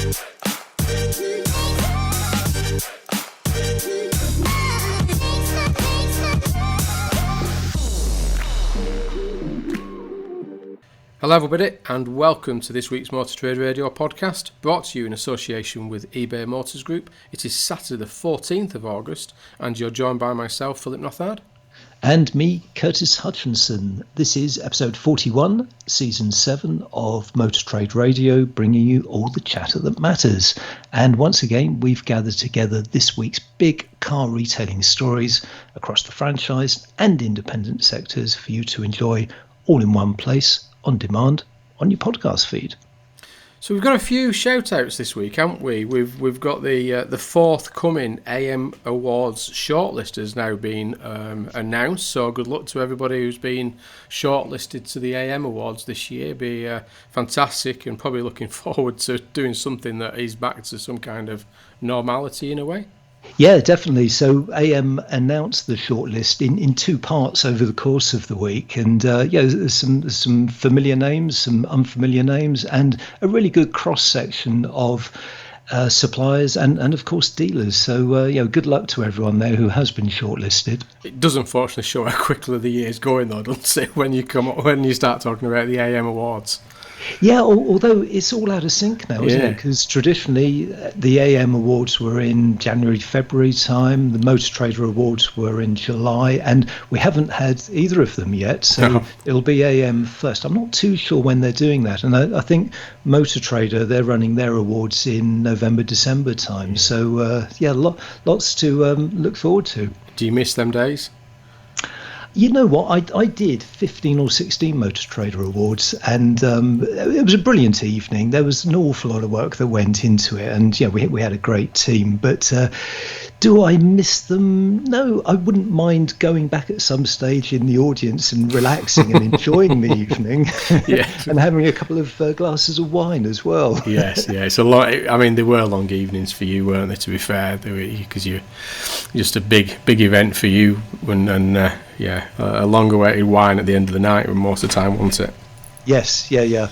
Hello everybody and welcome to this week's Motor Trade Radio podcast, brought to you in association with eBay Motors Group. It is Saturday the 14th of August and you're joined by myself, Philip Nothard. And me, Curtis Hutchinson. This is episode 41, season 7 of Motor Trade Radio, bringing you all the chatter that matters. And once again, we've gathered together this week's big car retailing stories across the franchise and independent sectors for you to enjoy all in one place, on demand, on your podcast feed. So we've got a few shout-outs this week, haven't we? We've got the forthcoming AM Awards shortlist has now been announced. So good luck to everybody who's been shortlisted to the AM Awards this year. Be fantastic, and probably looking forward to doing something that is back to some kind of normality in a way. Yeah, definitely. So AM announced the shortlist in two parts over the course of the week, and there's some familiar names, some unfamiliar names, and a really good cross section of suppliers and of course dealers. So good luck to everyone there who has been shortlisted. It does unfortunately show how quickly the year's going, though, doesn't it? When you start talking about the AM Awards. Yeah, although it's all out of sync now, isn't it? Because traditionally the AM Awards were in January, February time. The Motor Trader Awards were in July, and we haven't had either of them yet. So It'll be AM first. I'm not too sure when they're doing that. And I think Motor Trader, they're running their awards in November, December time. So, lots to look forward to. Do you miss them days? You know what, I did 15 or 16 Motor Trader Awards, and it was a brilliant evening. There was an awful lot of work that went into it, and we had a great team. But do I miss them? No, I wouldn't mind going back at some stage in the audience and relaxing and enjoying the evening, and having a couple of glasses of wine as well. Yes, it's a lot. I mean, there were long evenings for you, weren't they? To be fair, because you're just a big event for you, a long-awaited wine at the end of the night most of the time, wasn't it? Yes, yeah,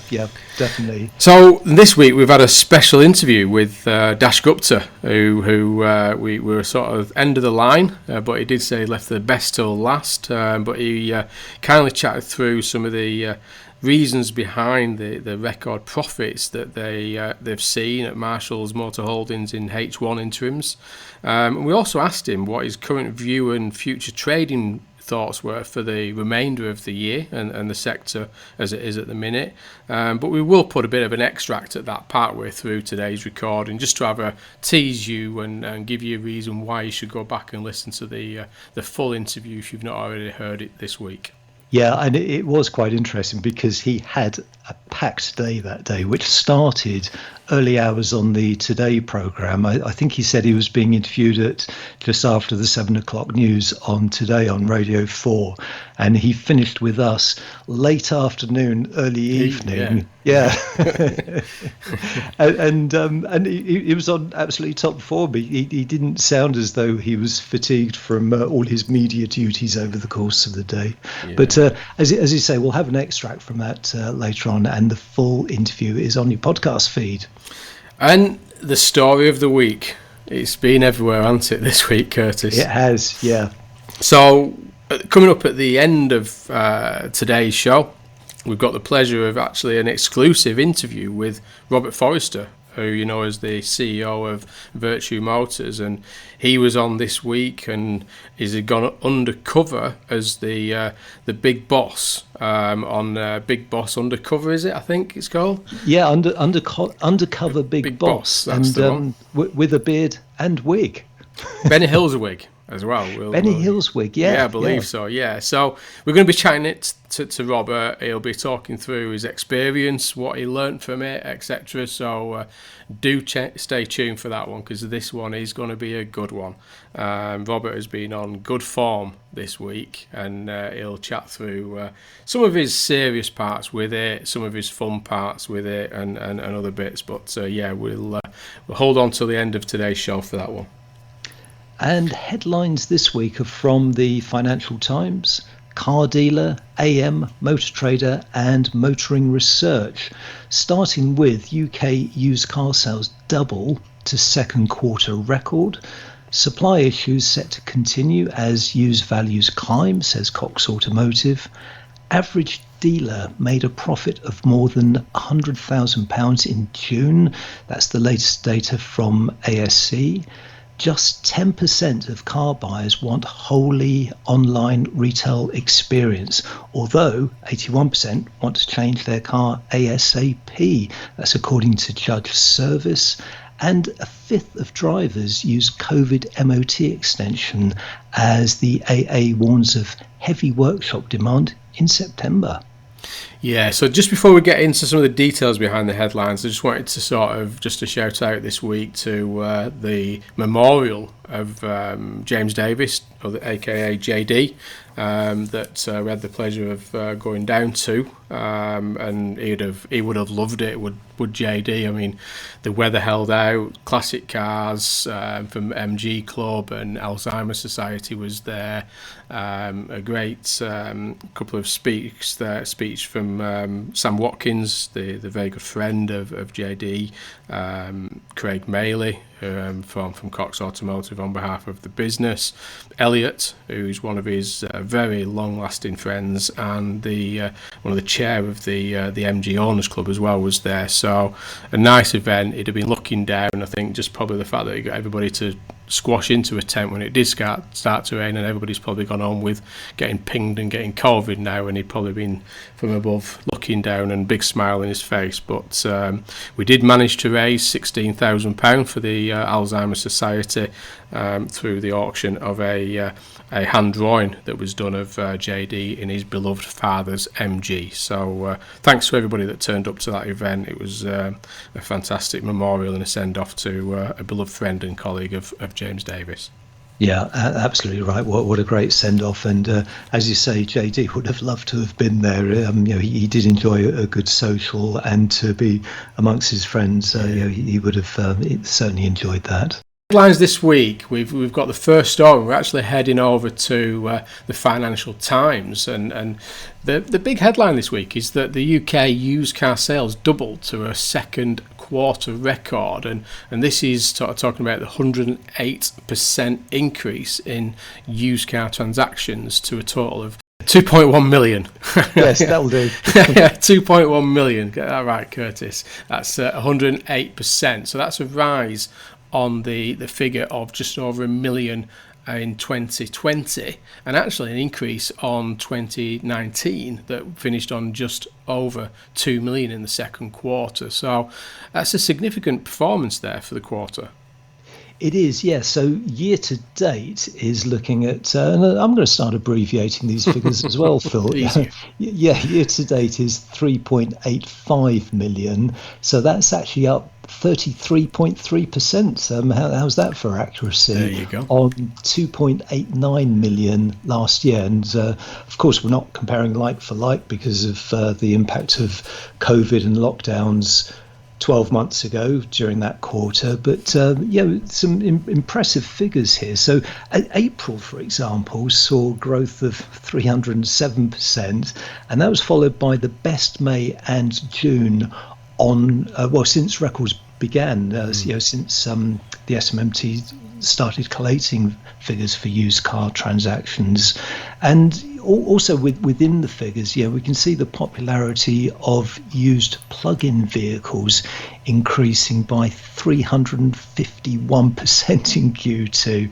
definitely. So this week we've had a special interview with Dash Gupta, who we were sort of end of the line, but he did say he left the best till last. But he kindly chatted through some of the reasons behind the record profits that they've seen at Marshall's Motor Holdings in H1 interims. We also asked him what his current view and future trading thoughts were for the remainder of the year and the sector as it is at the minute. But we will put a bit of an extract at that partway through today's recording, just to have a tease you and give you a reason why you should go back and listen to the full interview if you've not already heard it this week. Yeah, and it was quite interesting because he had a packed day that day, which started early hours on the Today programme. I think he said he was being interviewed at just after the 7 o'clock news on Today on Radio 4, and he finished with us late afternoon, early evening. Yeah. and he was on absolutely top form. He didn't sound as though he was fatigued from all his media duties over the course of the day. Yeah. But as you say, we'll have an extract from that later on, and the full interview is on your podcast feed. And the story of the week. It's been everywhere, hasn't it, this week, Curtis? It has, yeah. So, coming up at the end of today's show, we've got the pleasure of actually an exclusive interview with Robert Forrester, who you know is the CEO of Vertu Motors, and he was on this week and is gone undercover as the Big Boss on Big Boss Undercover, is it? I think it's called. Yeah, Undercover Big Boss, and with a beard and wig. Benny Hill's a wig as well. Benny Hill's wig, yeah. Yeah, I believe so, yeah. So we're going to be chatting it to Robert. He'll be talking through his experience, what he learnt from it, etc. So do stay tuned for that one, because this one is going to be a good one. Robert has been on good form this week, and he'll chat through some of his serious parts with it, some of his fun parts with it, and other bits. But we'll hold on till the end of today's show for that one. And headlines this week are from the Financial Times, car dealer, AM, motor trader, and motoring research. Starting with UK used car sales double to second quarter record. Supply issues set to continue as used values climb, says Cox Automotive. Average dealer made a profit of more than £100,000 in June. That's the latest data from ASC. Just 10% of car buyers want wholly online retail experience, although 81% want to change their car ASAP. That's according to Judge Service. And a fifth of drivers use COVID MOT extension as the AA warns of heavy workshop demand in September. Yeah, so just before we get into some of the details behind the headlines, I just wanted to just a shout out this week to the memorial of James Davis, aka JD, that we had the pleasure of going down to, and he would have loved it. Would JD? I mean, the weather held out. Classic cars from MG Club and Alzheimer's Society was there. A great couple of speech from Sam Watkins, the very good friend of JD, Craig Maley from Cox Automotive on behalf of the business, Elliot, who's one of his very long-lasting friends, and one of the chair of the MG Owners Club as well was there. So a nice event. He'd have been looking down. I think just probably the fact that he got everybody to squash into a tent when it did start to rain, and everybody's probably gone on with getting pinged and getting COVID now, and he'd probably been from above looking down and big smile in his face. But we did manage to raise £16,000 for the Alzheimer's Society through the auction of a hand drawing that was done of JD in his beloved father's MG. So thanks to everybody that turned up to that event. It was a fantastic memorial and a send-off to a beloved friend and colleague of James Davis. Yeah, absolutely right. What a great send-off. And as you say, JD would have loved to have been there. He did enjoy a good social, and to be amongst his friends, he would have certainly enjoyed that. Headlines this week, we've got the first story. We're actually heading over to the Financial Times, and the big headline this week is that the UK used car sales doubled to a second quarter record, and this is talking about the 108% increase in used car transactions to a total of 2.1 million. Yes, that'll do. 2.1 million. Get that right, Curtis. That's 108%. So that's a rise on the figure of just over 1 million in 2020, and actually an increase on 2019 that finished on just over 2 million in the second quarter. So that's a significant performance there for the quarter. It is, yes. So year to date is looking at, and I'm going to start abbreviating these figures as well, Phil. Yeah, year to date is 3.85 million. So that's actually up 33.3%. How's that for accuracy? There you go. On 2.89 million last year. And of course, we're not comparing like for like because of the impact of COVID and lockdowns 12 months ago during that quarter, but some impressive figures here. So April, for example, saw growth of 307%, and that was followed by the best May and June since records began, since the SMMT started collating figures for used car transactions. And also within the figures, we can see the popularity of used plug-in vehicles increasing by 351% in Q2.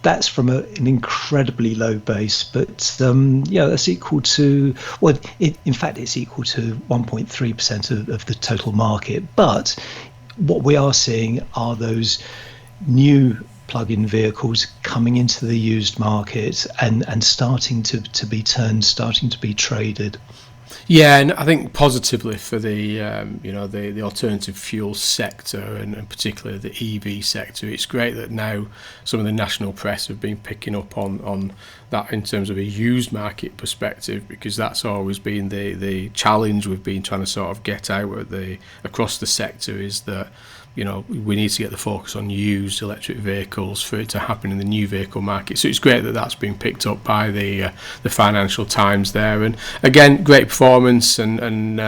That's from an incredibly low base, but that's equal to, in fact, it's equal to 1.3% of the total market. But what we are seeing are those new plug-in vehicles coming into the used market and starting to be traded. Yeah, and I think positively for the alternative fuel sector and particularly the EV sector, it's great that now some of the national press have been picking up on that in terms of a used market perspective, because that's always been the challenge we've been trying to sort of get out across the sector, is that we need to get the focus on used electric vehicles for it to happen in the new vehicle market. So it's great that that's been picked up by the Financial Times there. And again, great performance, and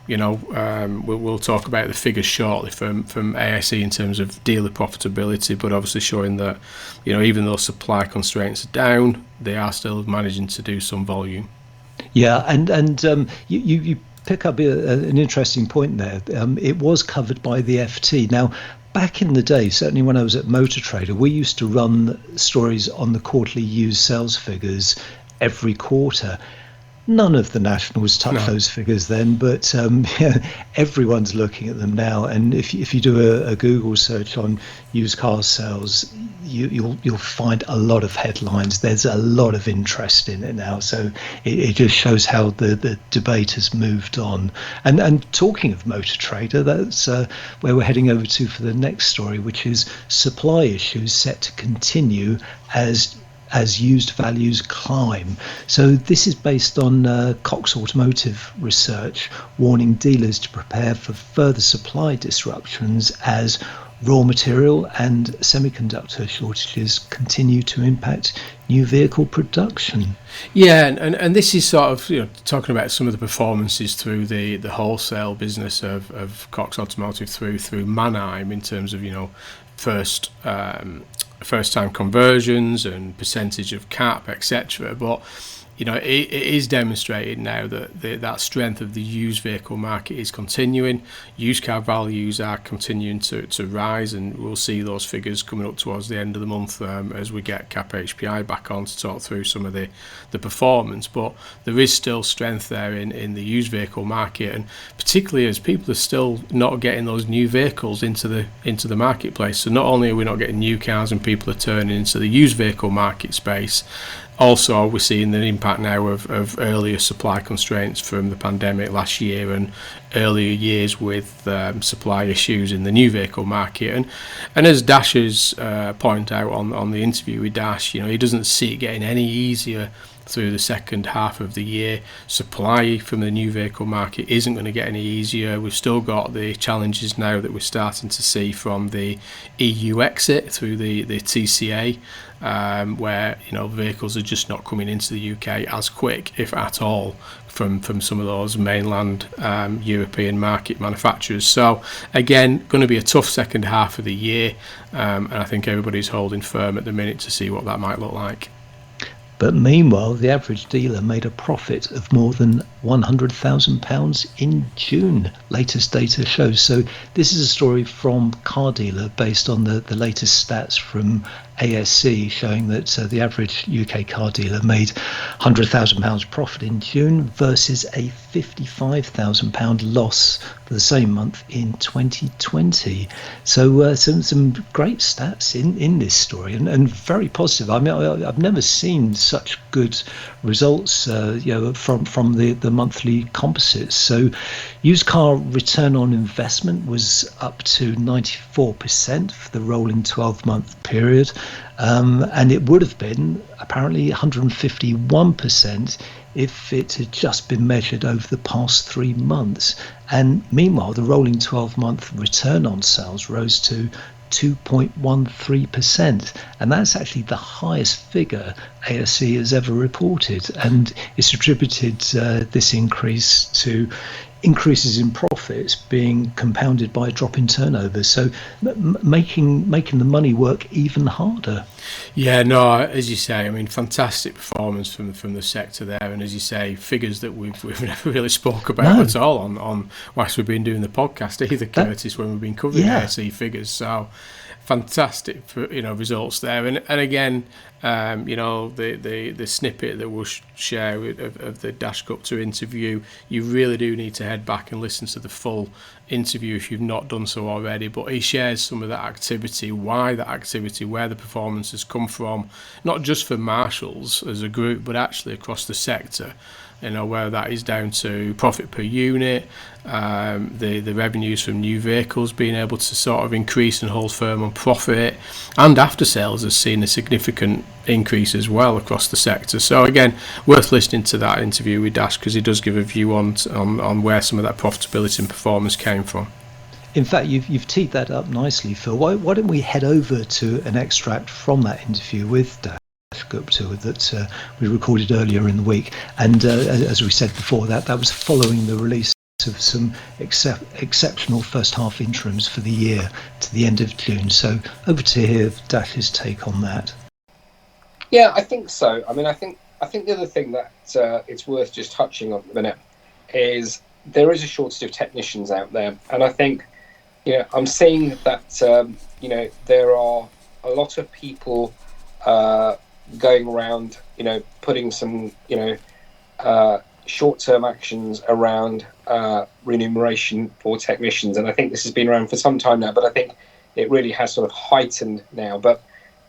we'll talk about the figures shortly from ASE in terms of dealer profitability, but obviously showing that, even though supply constraints are down, they are still managing to do some volume. Yeah, and you pick up an interesting point there. It was covered by the FT. Now, back in the day, certainly when I was at Motor Trader, we used to run stories on the quarterly used sales figures every quarter. None of the nationals touched those figures then, but everyone's looking at them now. And if you do a Google search on used car sales, you'll find a lot of headlines. There's a lot of interest in it now, so it just shows how the debate has moved on. And talking of Motor Trader, that's where we're heading over to for the next story, which is supply issues set to continue as used values climb. So this is based on Cox Automotive research, warning dealers to prepare for further supply disruptions as raw material and semiconductor shortages continue to impact new vehicle production. Yeah, and this is sort of talking about some of the performances through the wholesale business of Cox Automotive through Mannheim in terms of first time conversions and percentage of cap, etc. But it is demonstrated now that that strength of the used vehicle market is continuing. Used car values are continuing to rise, and we'll see those figures coming up towards the end of the month as we get cap HPI back on to talk through some of the performance. But there is still strength there in the used vehicle market, and particularly as people are still not getting those new vehicles into the marketplace. So not only are we not getting new cars and people are turning into the used vehicle market space, also we're seeing the impact now of earlier supply constraints from the pandemic last year and earlier years with supply issues in the new vehicle market. And as Dash's point out on the interview with Dash, he doesn't see it getting any easier through the second half of the year. Supply from the new vehicle market isn't going to get any easier. We've still got the challenges now that we're starting to see from the EU exit through the TCA, where vehicles are just not coming into the UK as quick, if at all, from some of those mainland European market manufacturers. So again, going to be a tough second half of the year, and I think everybody's holding firm at the minute to see what that might look like. But meanwhile, the average dealer made a profit of more than £100,000 in June, latest data shows. So this is a story from Car Dealer based on the latest stats from ASC, showing that the average UK car dealer made £100,000 profit in June versus a £55,000 loss for the same month in 2020. So some great stats in this story, and very positive. I mean, I've never seen such good results from the monthly composites. So used car return on investment was up to 94% for the rolling 12-month period, and it would have been apparently 151% if it had just been measured over the past 3 months. And meanwhile, the rolling 12-month return on sales rose to 2.13%, and that's actually the highest figure ASC has ever reported, and it's attributed this increase to increases in profits being compounded by a drop in turnover, so making the money work even harder. Yeah, no, as you say, I mean, fantastic performance from the sector there, and as you say, figures that we've never really spoke about at all on whilst we've been doing the podcast either, Curtis, when we've been covering ASC figures. So fantastic, results there, and again, the snippet that we'll share of the Dash Gupta interview, you really do need to head back and listen to the full interview if you've not done so already. But he shares some of that activity, why that activity, where the performance has come from, not just for Marshalls as a group, but actually across the sector. Where that is down to profit per unit, the revenues from new vehicles being able to sort of increase and hold firm on profit, and after sales has seen a significant increase as well across the sector. So again, worth listening to that interview with Dash, because he does give a view on where some of that profitability and performance came from. In fact, you've teed that up nicely, Phil. Why don't we head over to an extract from that interview with Dash Gupta that we recorded earlier in the week? And as we said before, that was following the release of some exceptional first half interims for the year to the end of June. So over to hear Dash's take on that. Yeah, I think so. I mean, I think the other thing that it's worth just touching on at the minute is there is a shortage of technicians out there, and I think, you know, I'm seeing that you know, there are a lot of people going around, you know, putting some, you know, short-term actions around remuneration for technicians, and I think this has been around for some time now, but I think it really has sort of heightened now. But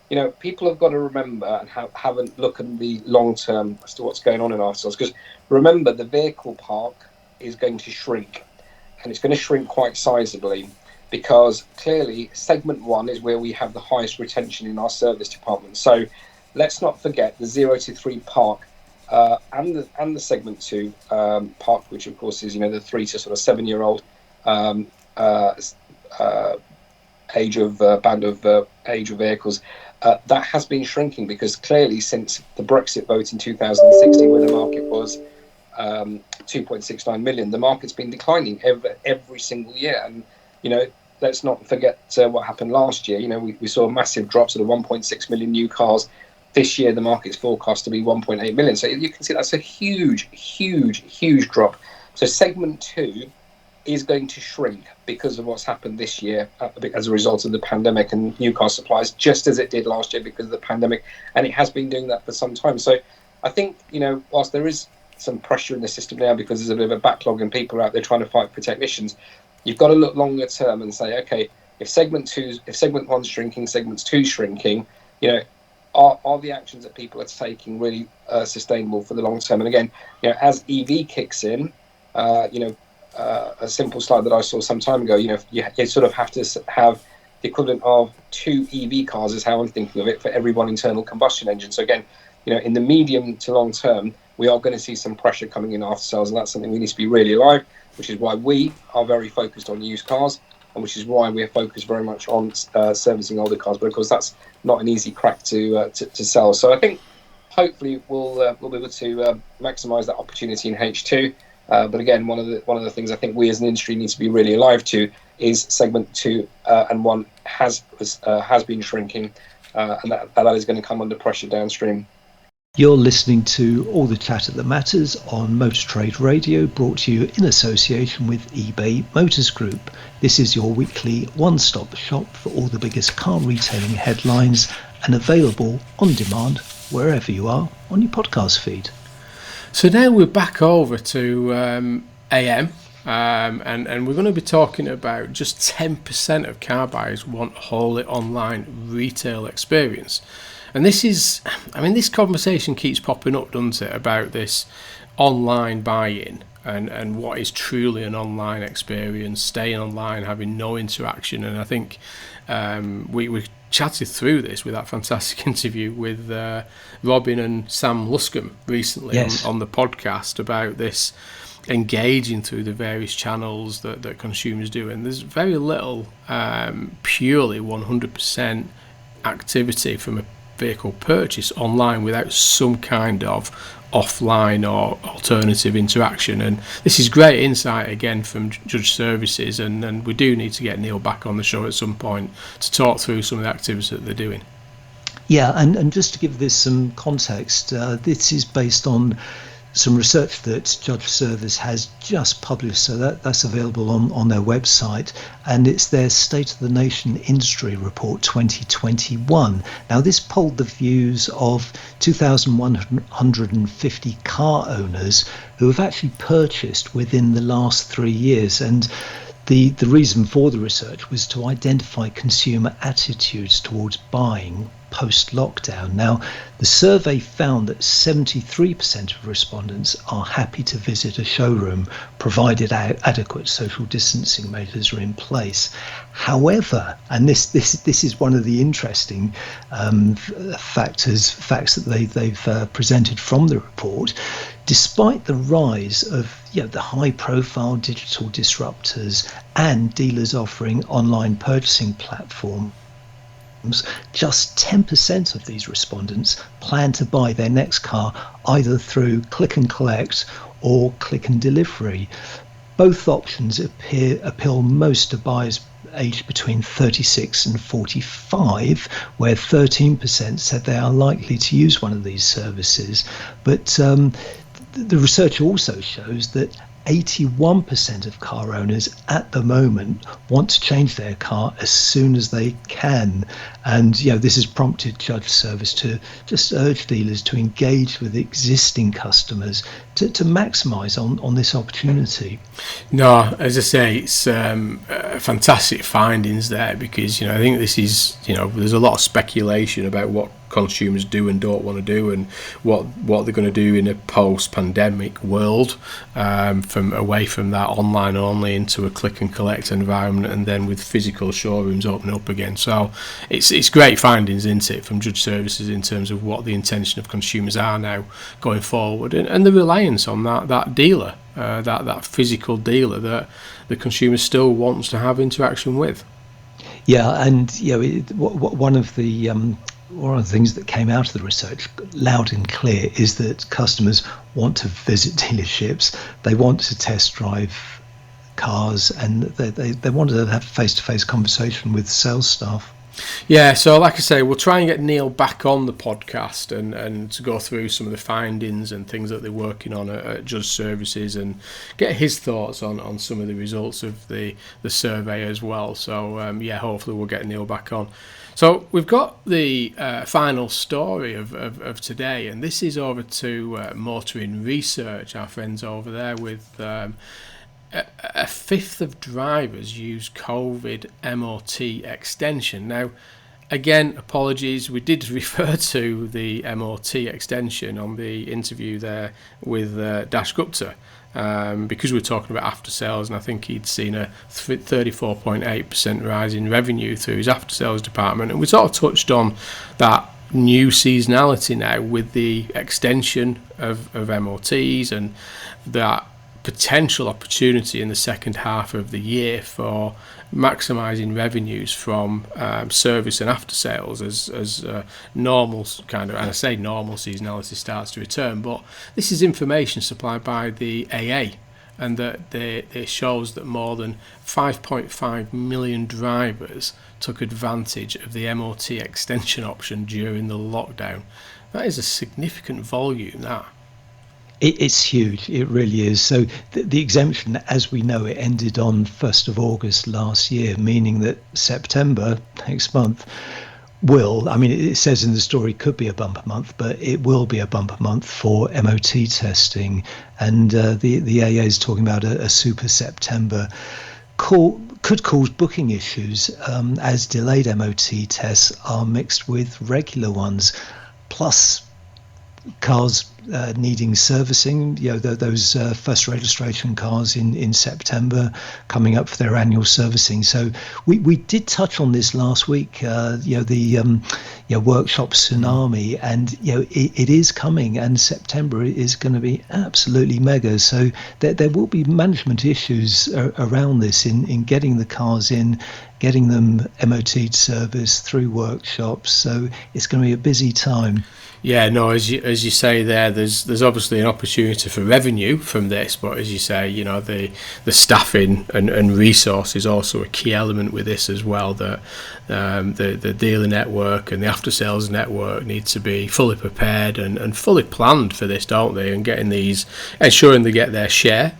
you know, people have got to remember and have a look at the long term as to what's going on in our stores, because remember, the vehicle park is going to shrink, and it's going to shrink quite sizably, because clearly segment 1 is where we have the highest retention in our service department. So let's not forget the 0 to 3 park and the segment 2 park, which of course is, you know, the 3 to sort of 7-year-old age of band of age of vehicles. That has been shrinking, because clearly since the Brexit vote in 2016, where the market was 2.69 million, the market's been declining every single year. And, you know, let's not forget what happened last year. You know, we saw massive drops of 1.6 million new cars. This year, the market's forecast to be 1.8 million. So you can see that's a huge, huge, huge drop. So segment 2 is going to shrink because of what's happened this year as a result of the pandemic and new car supplies, just as it did last year because of the pandemic. And it has been doing that for some time. So I think, you know, whilst there is some pressure in the system now because there's a bit of a backlog and people are out there trying to fight for technicians, you've got to look longer term and say, okay, if segment 1's shrinking, segment 2's shrinking, you know, are the actions that people are taking really sustainable for the long term? And again, you know, as EV kicks in, you know, a simple slide that I saw some time ago, you know, you sort of have to have the equivalent of 2 EV cars, is how I'm thinking of it, for every one internal combustion engine. So again, you know, in the medium to long term, we are going to see some pressure coming in after sales, and that's something we need to be really alive, which is why we are very focused on used cars, and which is why we're focused very much on servicing older cars. But of course, that's not an easy crack to sell. So I think hopefully we'll be able to maximise that opportunity in H2. But again, one of the things I think we as an industry need to be really alive to is segment 2 and 1 has been shrinking, and that is going to come under pressure downstream. You're listening to All the Chatter That Matters on Motor Trade Radio, brought to you in association with eBay Motors Group. This is your weekly one-stop shop for all the biggest car retailing headlines, and available on demand wherever you are on your podcast feed. So now we're back over to AM, and we're going to be talking about just 10% of car buyers want a wholly online retail experience. And this conversation keeps popping up, doesn't it, about this online buy-in and what is truly an online experience, staying online, having no interaction. And I think we chatted through this with that fantastic interview with Robin and Sam Luscombe recently. Yes. on the podcast about this engaging through the various channels that consumers do. And there's very little purely 100% activity from a vehicle purchase online without some kind of offline or alternative interaction. And this is great insight again from Judge Services, and we do need to get Neil back on the show at some point to talk through some of the activities that they're doing. Yeah, and just to give this some context, this is based on some research that Judge Service has just published, so that's available on their website, and it's their State of the Nation Industry Report 2021. Now, this polled the views of 2,150 car owners who have actually purchased within the last 3 years, and the reason for the research was to identify consumer attitudes towards buying post-lockdown. Now, the survey found that 73% of respondents are happy to visit a showroom, provided adequate social distancing measures are in place. However, and this is one of the interesting facts that they've presented from the report, Despite the rise of the high-profile digital disruptors and dealers offering online purchasing platforms, just 10% of these respondents plan to buy their next car either through click and collect or click and delivery. Both options appeal most to buyers aged between 36 and 45, where 13% said they are likely to use one of these services. But the research also shows that 81% of car owners at the moment want to change their car as soon as they can. And this has prompted Judge Service to just urge dealers to engage with existing customers to maximise on this opportunity. No, as I say, it's fantastic findings there, because I think this is there's a lot of speculation about what consumers do and don't want to do, and what they're going to do in a post-pandemic world, from away from that online only into a click and collect environment, and then with physical showrooms opening up again. So it's great findings, isn't it, from Judge Services in terms of what the intention of consumers are now going forward, and the reliance on that dealer, that physical dealer that the consumer still wants to have interaction with. Yeah, and one of the things that came out of the research loud and clear is that customers want to visit dealerships, they want to test drive cars, and they want to have face-to-face conversation with sales staff. Yeah, so like I say, we'll try and get Neil back on the podcast and to go through some of the findings and things that they're working on at Judge Services, and get his thoughts on some of the results of the survey as well. So hopefully we'll get Neil back on. So we've got the final story of today, and this is over to Motoring Research, our friends over there, with a fifth of drivers use COVID MOT extension. Now, again, apologies, we did refer to the MOT extension on the interview there with Dash Gupta, because we're talking about after sales, and I think he'd seen a 34.8% rise in revenue through his after sales department, and we sort of touched on that new seasonality now with the extension of MOTs, and that potential opportunity in the second half of the year for maximising revenues from service and after sales as normal kind of, and I say normal seasonality starts to return. But this is information supplied by the AA, and that it shows that more than 5.5 million drivers took advantage of the MOT extension option during the lockdown. That is a significant volume, that. It's huge. It really is. So the exemption, as we know, it ended on 1st of August last year, meaning that September next month it says in the story could be a bumper month, but it will be a bumper month for MOT testing. And the AA is talking about a super September could cause booking issues as delayed MOT tests are mixed with regular ones. Plus, cars needing servicing, those first registration cars in September coming up for their annual servicing. So we did touch on this last week, the workshop tsunami, and it is coming, and September is going to be absolutely mega. So there will be management issues around this in getting the cars in, getting them MOT service through workshops. So it's going to be a busy time. Yeah, no, as you say there, there's obviously an opportunity for revenue from this, but as you say, the staffing and resource is also a key element with this as well. That the dealer network and the after sales network need to be fully prepared and fully planned for this, don't they? And ensuring they get their share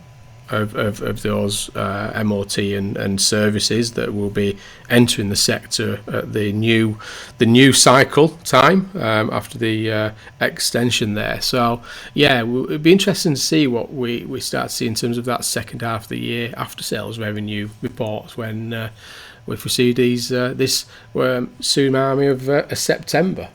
of those MOT and services that will be entering the sector at the new cycle time after the extension there. So it'd be interesting to see what we start to see in terms of that second half of the year after sales revenue reports when if we see this tsunami of September.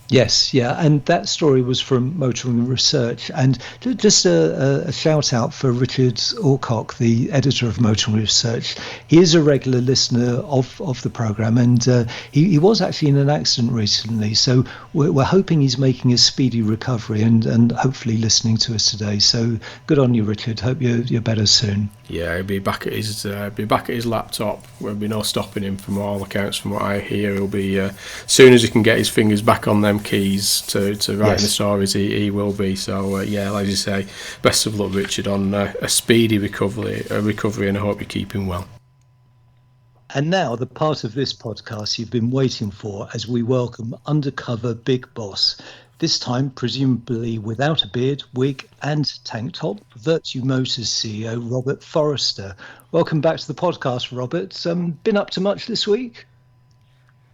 Yes, yeah, and that story was from Motoring Research. And just a shout out for Richard Alcock, the editor of Motoring Research. He is a regular listener of the programme, and he was actually in an accident recently. So we're hoping he's making a speedy recovery and hopefully listening to us today. So good on you, Richard. Hope you're better soon. Yeah, he'll be back at his laptop. There'll be no stopping him from all accounts. From what I hear, he'll be as soon as he can get his fingers back on them keys to writing the stories, he will be. So like you say, best of luck, Richard, on a speedy recovery, and I hope you're keeping well. And now the part of this podcast you've been waiting for, as we welcome Undercover Big Boss. This time, presumably without a beard, wig and tank top, Vertu Motors CEO Robert Forrester. Welcome back to the podcast, Robert. Been up to much this week?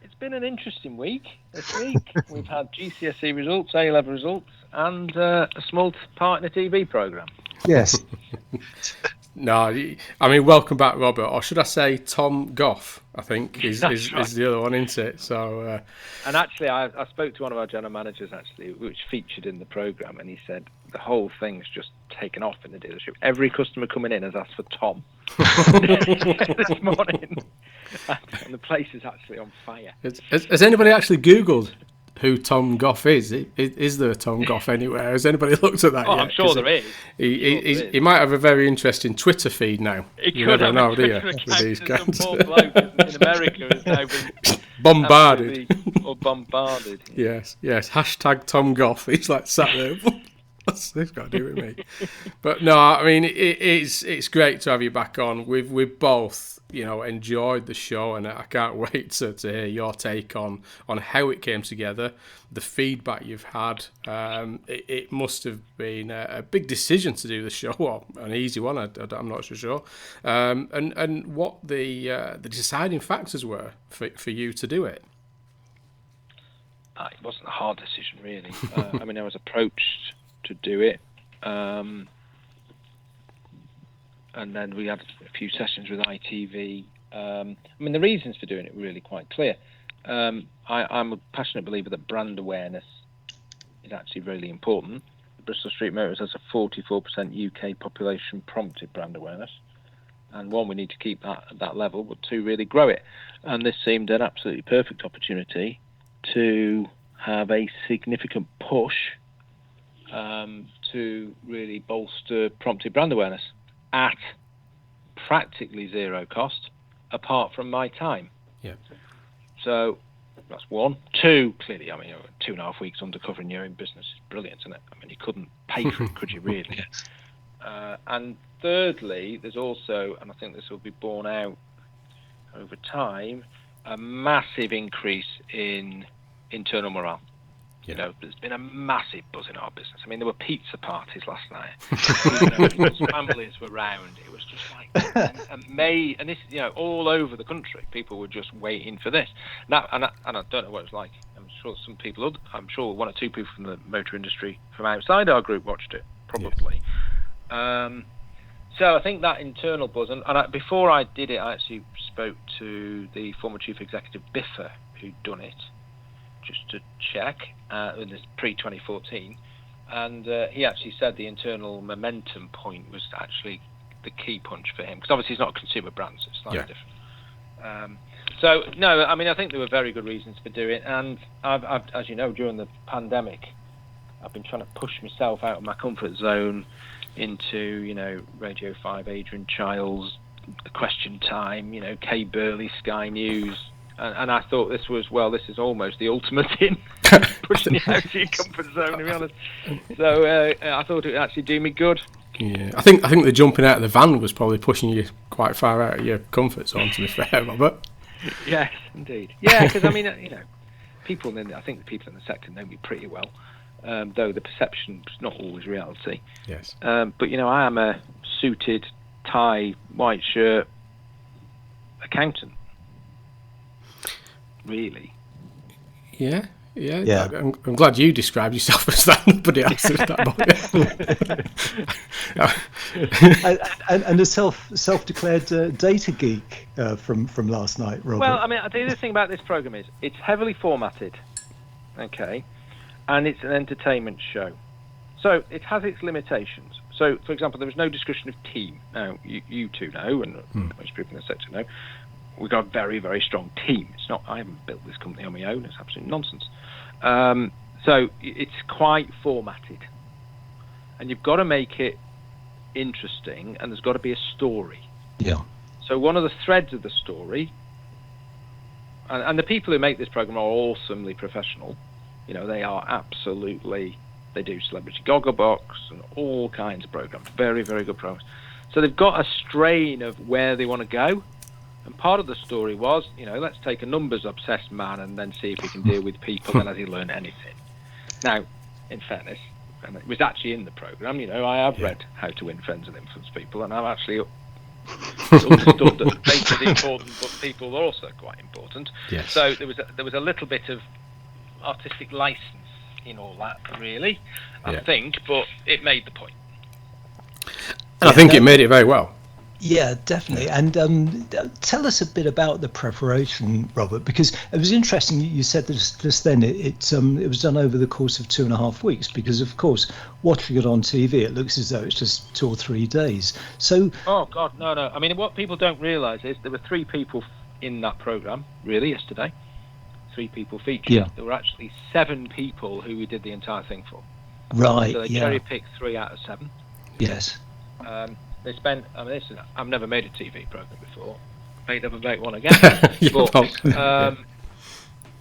It's been an interesting week this week. We've had GCSE results, A-level results, and a small part in a TV programme. Yes. No, I mean, welcome back, Robert, or should I say Tom Gough, I think, is the other one, isn't it? So, and actually, I spoke to one of our general managers, actually, which featured in the programme, and he said the whole thing's just taken off in the dealership. Every customer coming in has asked for Tom this morning, and the place is actually on fire. Has anybody actually Googled who Tom Gough is? Is there a Tom Gough anywhere? Has anybody looked at that yet? I'm sure there is. He might have a very interesting Twitter feed now. You never know, do you? With these guys. Some poor bloke in America is now been bombarded. Bombarded. Yes. Hashtag Tom Gough. He's like sat there. What's this got to do with me? But no, I mean, it's great to have you back on. We've both, enjoyed the show, and I can't wait to hear your take on how it came together, the feedback you've had. It must have been a big decision to do the show, or an easy one, I'm not so sure. And what the deciding factors were for you to do it. It wasn't a hard decision, really. I mean, I was approached to do it, and then we had a few sessions with ITV. I mean, the reasons for doing it were really quite clear. I'm a passionate believer that brand awareness is actually really important. Bristol Street Motors has a 44% UK population prompted brand awareness, and one, we need to keep that at that level, but two, really grow it. And this seemed an absolutely perfect opportunity to have a significant push to really bolster prompted brand awareness at practically zero cost, apart from my time. Yeah. So that's one. Two, clearly, I mean, 2.5 weeks undercover in your own business is brilliant, isn't it? I mean, you couldn't pay for it, could you really? And thirdly, there's also, and I think this will be borne out over time, a massive increase in internal morale. There's been a massive buzz in our business. I mean, there were pizza parties last night. People's families were round. It was just like and this, all over the country, people were just waiting for this. Now, and I don't know what it's like. I'm sure some people, I'm sure one or two people from the motor industry from outside our group watched it, probably. Yes. So I think that internal buzz, and before I did it, I actually spoke to the former chief executive Biffa, who'd done it, just to check, in this pre-2014, and he actually said the internal momentum point was actually the key punch for him, because obviously he's not a consumer brand, so it's slightly different. So, no, I mean, I think there were very good reasons for doing it, and I've, as you know, during the pandemic, I've been trying to push myself out of my comfort zone into, Radio 5, Adrian Childs, Question Time, Kay Burley, Sky News, and I thought this is almost the ultimate in pushing you out of your comfort zone, to be honest. So I thought it would actually do me good. Yeah, I think the jumping out of the van was probably pushing you quite far out of your comfort zone, to be fair, Robert. Yes, indeed. Yeah, because I mean, people I think the people in the sector know me pretty well, though the perception is not always reality. Yes. But I am a suited, tie, white shirt accountant. Really? Yeah. I'm glad you described yourself as that. Nobody else is that. and a self-declared data geek from last night, Robert. Well, I mean, the other thing about this program is it's heavily formatted. Okay. and it's an entertainment show. So it has its limitations. So, for example, there was no discussion of team. Now, you two know, and most people in the sector know, we've got a very, very strong team. It's not, I haven't built this company on my own. It's absolute nonsense. So it's quite formatted. And you've got to make it interesting, and there's got to be a story. Yeah. So one of the threads of the story, and the people who make this program are awesomely professional. You know, they are absolutely, they do Celebrity Gogglebox and all kinds of programs, very, very good programs. So they've got a strain of where they want to go. And part of the story was, you know, let's take a numbers-obsessed man and then see if he can deal with people and has he learned anything. Now, in fairness, and it was actually in the program, you know, I have read How to Win Friends and Influence People, and I've actually understood that data is important, but people are also quite important. Yes. So there was a little bit of artistic license in all that, really, I think, but it made the point. And I think it made it very well. Yeah, definitely. And tell us a bit about the preparation, Robert, because it was interesting. You said this just then. It was done over the course of 2.5 weeks, because of course, watching it on TV, it looks as though it's just 2 or 3 days. So. Oh God, no. I mean, what people don't realise is there were 3 people in that programme really yesterday. 3 people featured. Yeah. There were actually 7 people who we did the entire thing for. Right. So they cherry picked 3 out of 7. Yes. They spent. I mean, listen, I've never made a TV program before. I'd never make one again. But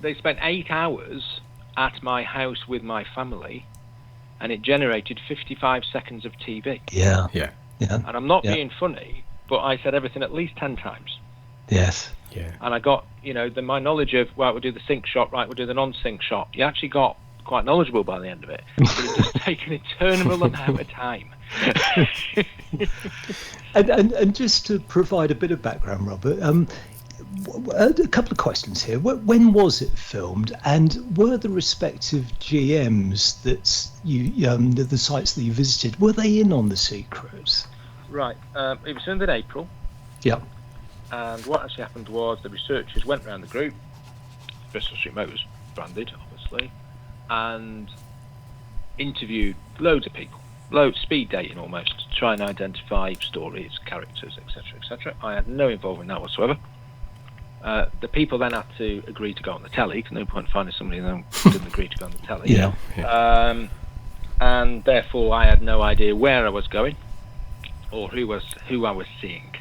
they spent 8 hours at my house with my family, and it generated 55 seconds of TV. Yeah. And I'm not being funny, but I said everything at least 10 times. Yes. Yeah. And I got, you know, my knowledge of, right, we'll do the sync shot, right, we'll do the non-sync shot. You actually got quite knowledgeable by the end of it. But it just taken an eternal amount of time. and just to provide a bit of background, Robert, a couple of questions here. When was it filmed, and were the respective GMs that the sites that you visited, were they in on the secret? Right. It was filmed in April. Yeah. And what actually happened was the researchers went around the group, Bristol Street Motors branded, obviously, and interviewed loads of people. Speed dating almost, to try and identify stories, characters, etc., etc. I had no involvement in that whatsoever. The people then had to agree to go on the telly, because no point finding somebody who didn't agree to go on the telly. Yeah. And therefore I had no idea where I was going or who I was seeing.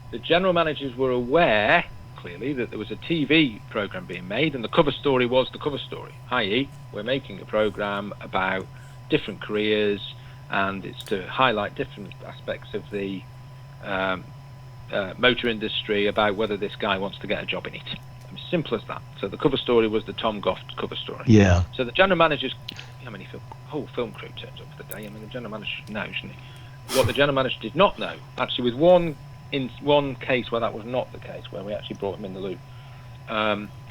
The general managers were aware, clearly, that there was a TV program being made, and the cover story was the cover story, i.e. we're making a program about different careers, and it's to highlight different aspects of the motor industry, about whether this guy wants to get a job in it. As simple as that. So the cover story was the Tom Gough cover story. Yeah. So the general managers, whole film crew turns up for the day. I mean, the general manager should know, shouldn't he? What the general manager did not know, actually, with one case where that was not the case, where we actually brought him in the loop,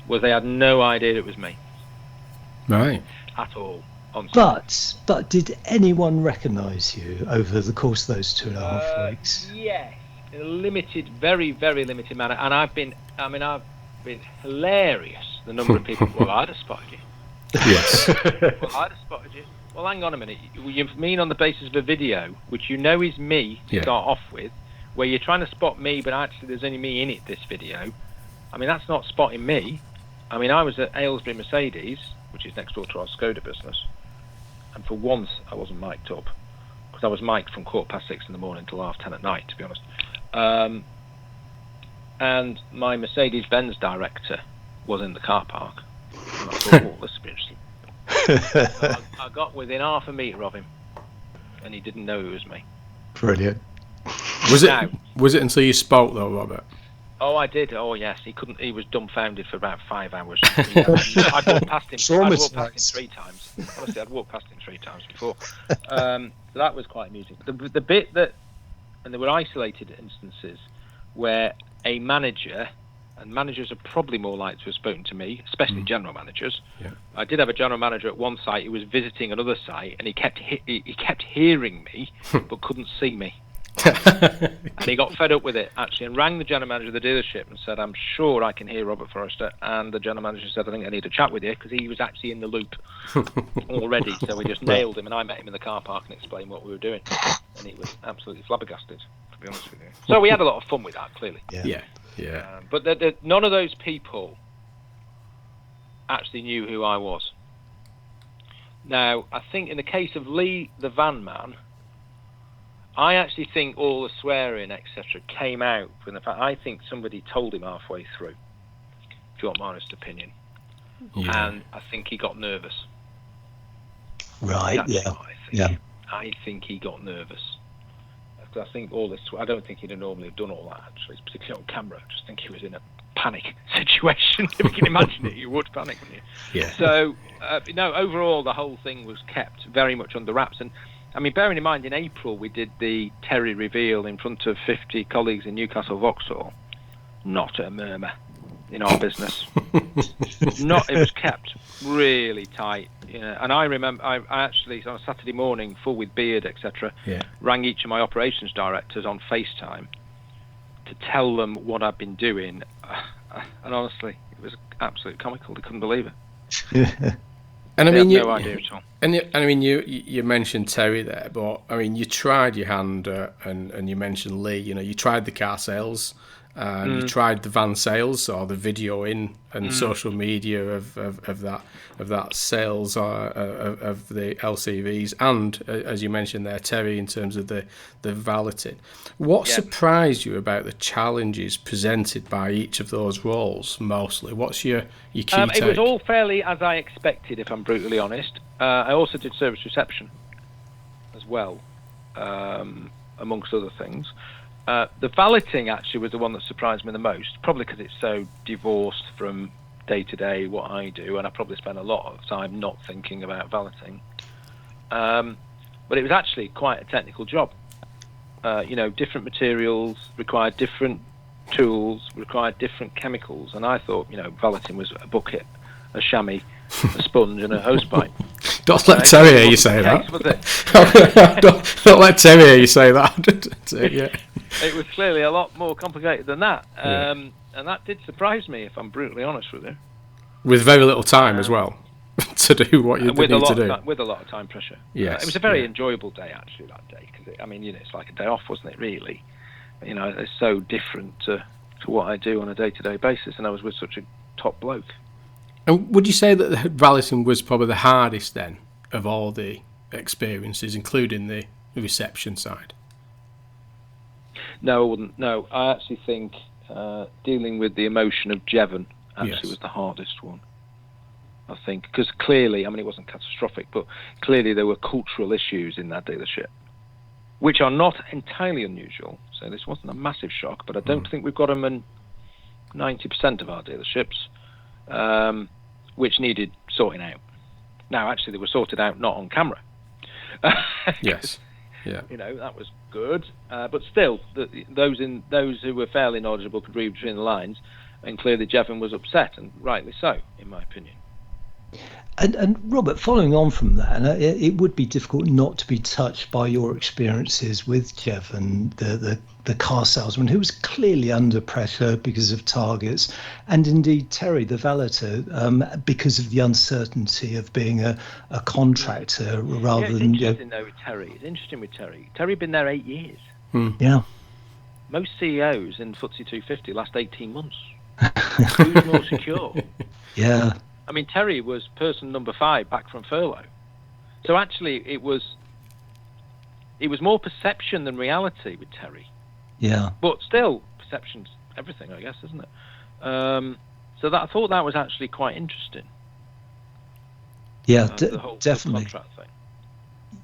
was they had no idea it was me. Right. At all. But did anyone recognise you over the course of those 2.5 weeks? Yes, in a limited, very, very limited manner. And I've been hilarious. The number of people. Well, I'd have spotted you. Yes. Well, I'd have spotted you. Well, hang on a minute. You mean on the basis of a video, which you know is me to start off with, where you're trying to spot me, but actually there's only me in it. This video. I mean, that's not spotting me. I mean, I was at Aylesbury Mercedes, which is next door to our Skoda business. And for once, I wasn't mic'd up, because I was mic'd from 6:15 in the morning till 10:30 at night, to be honest. And my Mercedes-Benz director was in the car park. And I thought, oh, this is interesting. So I got within half a metre of him, and he didn't know it was me. Brilliant. Was it until you spoke though, Robert? Oh, I did. Oh, yes. He couldn't. He was dumbfounded for about 5 hours. I'd walked past him 3 times. Honestly, I'd walked past him 3 times before. So that was quite amusing. The bit that, and there were isolated instances where a manager, and managers are probably more likely to have spoken to me, especially general managers. Yeah. I did have a general manager at one site who was visiting another site, and he kept hearing me, but couldn't see me. And he got fed up with it, actually, and rang the general manager of the dealership and said, I'm sure I can hear Robert Forrester. And the general manager said, I think I need to chat with you, because he was actually in the loop already. So we just nailed him, and I met him in the car park and explained what we were doing. And he was absolutely flabbergasted, to be honest with you. So we had a lot of fun with that, clearly. Yeah. But none of those people actually knew who I was. Now, I think in the case of Lee, the van man, I actually think all the swearing, etc., came out from the fact I think somebody told him halfway through, if you want my honest opinion. Yeah. And I think he got nervous. Right, That's what I think. Yeah. I think he got nervous. I think all this, I don't think he'd have normally done all that, actually, particularly on camera. I just think he was in a panic situation. If you can imagine it, you would panic, wouldn't you? Yeah. So, overall, the whole thing was kept very much under wraps. And I mean, bearing in mind, in April, we did the Terry reveal in front of 50 colleagues in Newcastle Vauxhall. Not a murmur in our business. It was kept really tight. And I remember, I actually, on a Saturday morning, full with beard, etc., rang each of my operations directors on FaceTime to tell them what I'd been doing. And honestly, it was absolutely comical. They couldn't believe it. And I mean, no idea at all. And I mean, you mentioned Terry there, but I mean, you tried your hand, and you mentioned Lee. You tried the car sales, you tried the van sales, or the video in and social media of that sales of the LCVs, and as you mentioned there, Terry, in terms of the valeting. What surprised you about the challenges presented by each of those roles? Mostly, what's your key take? It was all fairly as I expected, if I'm brutally honest. I also did service reception as well, amongst other things. The valeting actually was the one that surprised me the most, probably because it's so divorced from day-to-day what I do, and I probably spend a lot of time not thinking about valeting. But it was actually quite a technical job. Different materials required different tools, required different chemicals, and I thought, valeting was a bucket, a chamois, a sponge, and a hosepipe. Don't let Terry hear you say that. Don't let Terry hear you say that. It was clearly a lot more complicated than that. And that did surprise me, if I'm brutally honest with you. With very little time as well to do what you need to do. With a lot of time pressure. Yes. It was a very enjoyable day, actually, that day. Because, it's like a day off, wasn't it, really? It's so different to what I do on a day-to-day basis, and I was with such a top bloke. And would you say that the valeting was probably the hardest, then, of all the experiences, including the reception side? No, I wouldn't. No, I actually think dealing with the emotion of Jevon actually was the hardest one. I think, because clearly, it wasn't catastrophic, but clearly there were cultural issues in that dealership, which are not entirely unusual. So this wasn't a massive shock, but I don't think we've got them in 90% of our dealerships, which needed sorting out. Now, actually, they were sorted out not on camera. Yes. Yeah. That was good, but still, those who were fairly knowledgeable could read between the lines, and clearly Jevon was upset, and rightly so, in my opinion. And Robert, following on from that, it would be difficult not to be touched by your experiences with Jevon, the car salesman, who was clearly under pressure because of targets, and indeed Terry, the valeter, because of the uncertainty of being a contractor rather than. It's interesting with Terry. Terry had been there 8 years. Yeah. Most CEOs in FTSE 250 last 18 months. Who's more secure? Yeah. Terry was person number 5 back from furlough. So actually, it was more perception than reality with Terry. Yeah. But still, perception's everything, I guess, isn't it? So I thought that was actually quite interesting. Yeah, the whole definitely. Contract thing.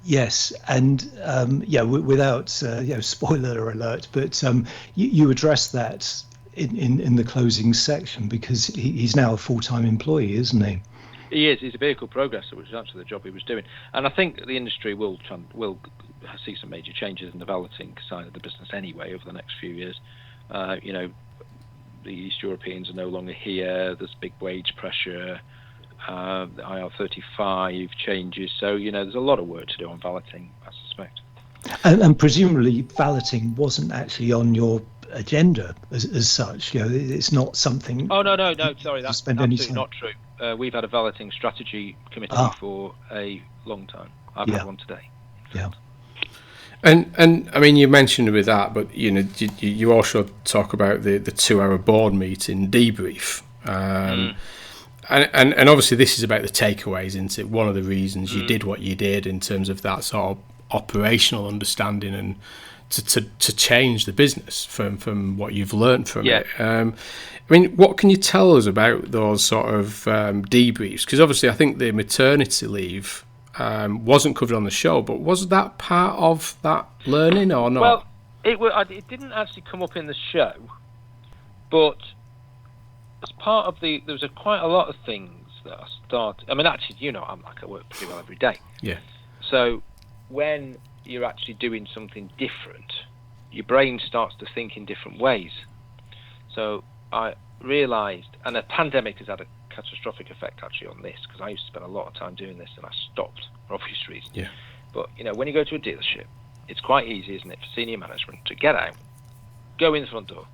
Yes, and without spoiler alert, but you addressed that in the closing section, because he's now a full-time employee, isn't he? He is. He's a vehicle progressor, which is actually the job he was doing. And I think the industry will see some major changes in the valeting side of the business anyway over the next few years. The East Europeans are no longer here. There's big wage pressure. The IR35 changes. So, there's a lot of work to do on valeting, I suspect. And presumably valeting wasn't actually on your agenda as such. It's not something. Oh no, sorry, that's spend any absolutely time. not true. We've had a valeting strategy committee for a long time. I've had one today. Yeah. And I mean, you mentioned with that, but you also talk about the 2-hour board meeting debrief. And obviously this is about the takeaways, isn't it? One of the reasons you did what you did in terms of that sort of operational understanding and to change the business from what you've learned from it. I mean, what can you tell us about those sort of debriefs? Because obviously I think the maternity leave wasn't covered on the show, but was that part of that learning or not? Well, it didn't actually come up in the show, but as part of there was quite a lot of things that I started. I mean, actually, I work pretty well every day. Yeah. So when you're actually doing something different, your brain starts to think in different ways. So I realised, and the pandemic has had a catastrophic effect actually on this, because I used to spend a lot of time doing this and I stopped for obvious reasons. Yeah. But when you go to a dealership, it's quite easy, isn't it, for senior management to get out, go in the front door,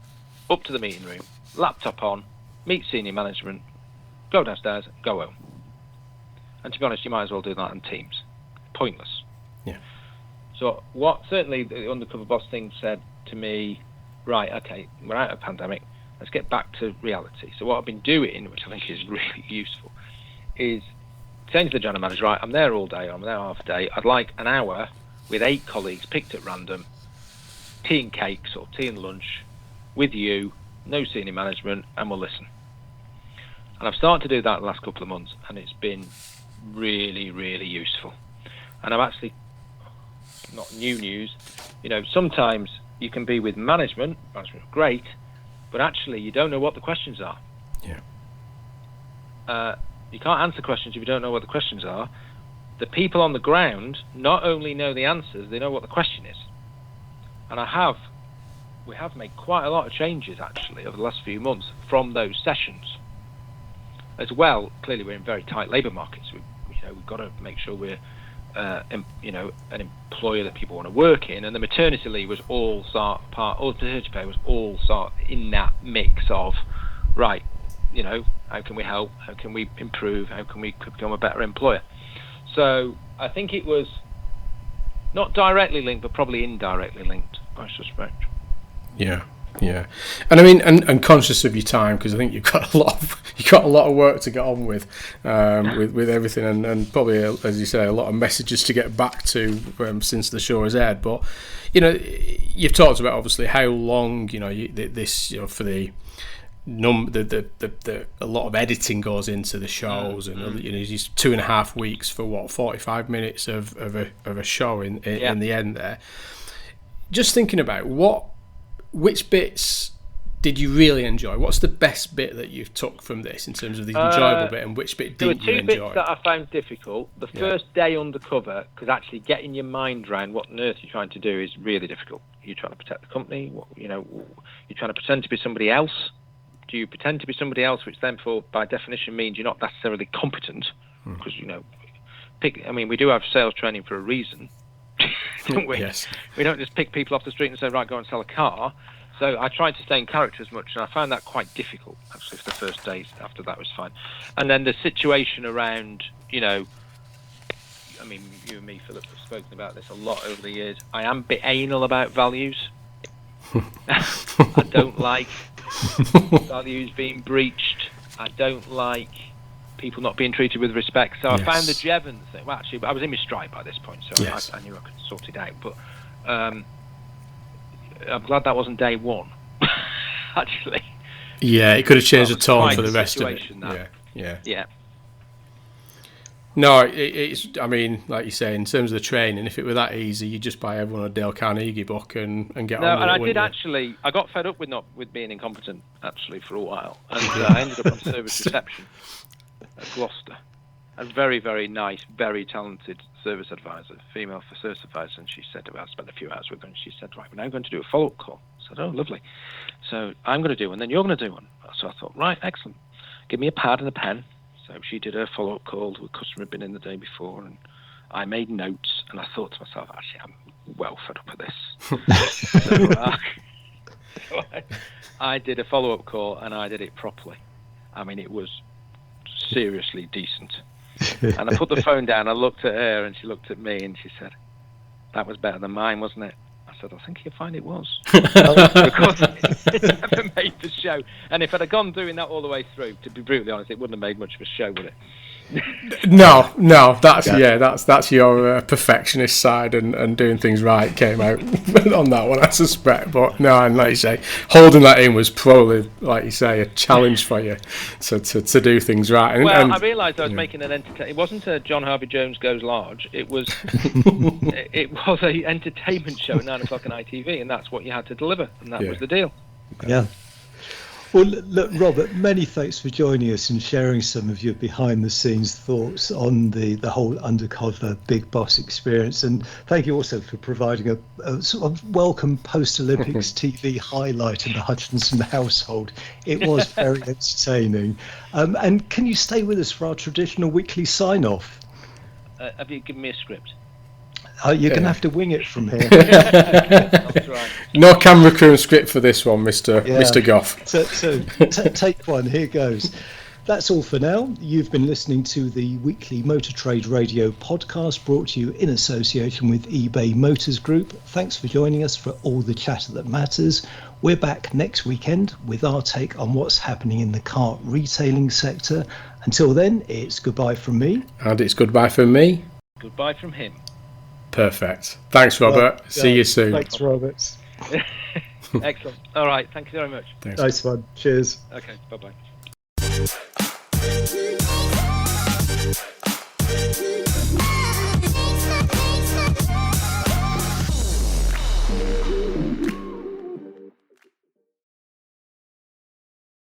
up to the meeting room, laptop on, meet senior management, go downstairs, go home. And to be honest, you might as well do that on Teams. Pointless. Yeah. So what certainly the Undercover Boss thing said to me, right, okay, we're out of pandemic, let's get back to reality. So what I've been doing, which I think is really useful, is saying to the general manager, right, I'm there all day, I'm there half a day, I'd like an hour with 8 colleagues picked at random, tea and cakes or tea and lunch with you, no senior management, and we'll listen. And I've started to do that the last couple of months, and it's been really, really useful. And I'm actually, not new news, sometimes you can be with management are great, but actually you don't know what the questions are. Yeah. You can't answer questions if you don't know what the questions are. The people on the ground not only know the answers, they know what the question is. And we have made quite a lot of changes actually over the last few months from those sessions. As well, clearly we're in very tight labour markets. We've got to make sure we're an employer that people want to work in, and the maternity leave was all maternity pay was all in that mix of, right, how can we help, how can we improve, how can we become a better employer. So I think it was not directly linked, but probably indirectly linked, I suspect. Yeah. And I mean, and conscious of your time, because I think you've got a lot of work to get on with everything, and probably, as you say, a lot of messages to get back to since the show has aired. But you've talked about obviously how long this for the a lot of editing goes into the shows, and it's 2.5 weeks for 45 minutes of a show in the end there. Just thinking about which bits did you really enjoy? What's the best bit that you've took from this in terms of the enjoyable bit, and which bit didn't you enjoy? There were 2 bits that I found difficult. The first day undercover, because actually getting your mind around what on earth you're trying to do is really difficult. You're trying to protect the company. You're trying to pretend to be somebody else. Do you pretend to be somebody else, which then, by definition, means you're not necessarily competent? Because we do have sales training for a reason, don't we? Yes. We don't just pick people off the street and say, right, go and sell a car. So I tried to stay in character as much, and I found that quite difficult, actually, for the first days. After that was fine. And then the situation around, you and me, Philip, have spoken about this a lot over the years. I am a bit anal about values. I don't like values being breached. I don't like people not being treated with respect. So I found the Jevons thing. Well, actually, I was in my stride by this point, so I knew I could sort it out. But I'm glad that wasn't day one, actually. Yeah, it could have changed the tone for the rest of it. Yeah. No, it's. I mean, like you say, in terms of the training, if it were that easy, you just buy everyone a Dale Carnegie book and get on with it. No, and I did actually. I got fed up with being incompetent actually for a while, and I ended up on service reception at Gloucester. A very, very nice, very talented service advisor, female for service advisor, and she said, I spent a few hours with her, and she said, right, we're now going to do a follow-up call. I said, oh, lovely. So I'm going to do one, then you're going to do one. So I thought, right, excellent. Give me a pad and a pen. So she did her follow-up call. The customer had been in the day before, and I made notes, and I thought to myself, actually, I'm well fed up with this. So I did a follow-up call, and I did it properly. I mean, it was seriously decent. And I put the phone down, I looked at her, and she looked at me, and she said, "That was better than mine, wasn't it?" I said, "I think you'll find it was." Because it never made the show. And if I'd have gone doing that all the way through, to be brutally honest, it wouldn't have made much of a show, would it? No, that's your perfectionist side and doing things right came out on that one, I suspect. But no, and like you say, holding that in was probably, like you say, a challenge for you to do things right. And I realised I was making an entertainment. It wasn't a John Harvey Jones Goes Large. It was it was a entertainment show at 9 o'clock on ITV, and that's what you had to deliver, and that was the deal. Yeah. Well, look, Robert, many thanks for joining us and sharing some of your behind-the-scenes thoughts on the whole Undercover Big Boss experience. And thank you also for providing a sort of welcome post-Olympics TV highlight in the Hutchinson household. It was very entertaining. And can you stay with us for our traditional weekly sign-off? Have you given me a script? You're going to have to wing it from here. That's right. No camera crew and script for this one, Mr. Gough. So take one. Here goes. That's all for now. You've been listening to the weekly Motor Trade Radio podcast brought to you in association with eBay Motors Group. Thanks for joining us for all the chatter that matters. We're back next weekend with our take on what's happening in the car retailing sector. Until then, it's goodbye from me. And it's goodbye from me. Goodbye from him. Perfect. Thanks, Robert. See you soon. Thanks, Robert. Excellent. All right. Thank you very much. Thanks. Nice one. Cheers. Okay. Bye-bye.